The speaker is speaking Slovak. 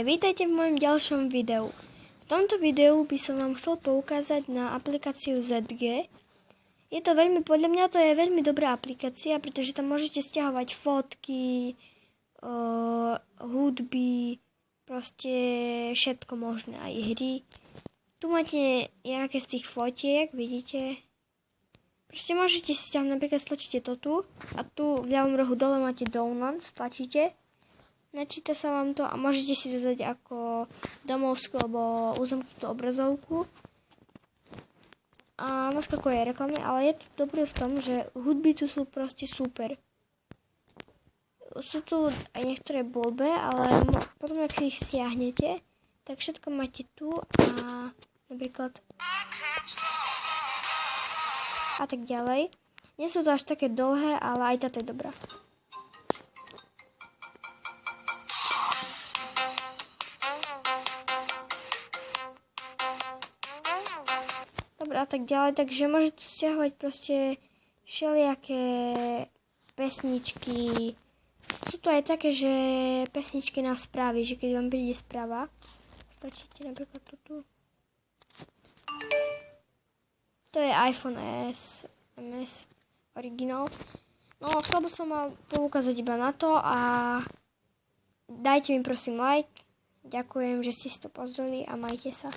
Vítajte v mojom ďalšom videu. V tomto videu by som vám chcel poukázať na aplikáciu ZG. Podľa mňa to je veľmi dobrá aplikácia, pretože tam môžete stiahovať fotky, hudby, proste všetko možné, aj hry. Tu máte nejaké z tých fotiek, vidíte. Proste môžete si tam napríklad stlačíte to tu a tu v ľavom rohu dole máte download, stlačíte. Načíta sa vám to a môžete si to dať ako domovskú alebo uzamknutú obrazovku. A naskakuje reklamy, ale je to dobré v tom, že hudby tu sú proste super. Sú tu aj niektoré blbé, ale potom, ak si ich stiahnete, tak všetko máte tu a napríklad a tak ďalej. Nie sú to až také dlhé, ale aj táto je dobrá. Dobre, a tak ďalej, takže môžete stiahovať proste všelijaké pesničky. Sú tu aj také, že pesničky na správy, že keď vám príde správa, stačíte napríklad to tu. To je iPhone MS originál. No, chcel by som mal poukázať iba na to a dajte mi prosím like. Ďakujem, že ste si to pozreli a majte sa.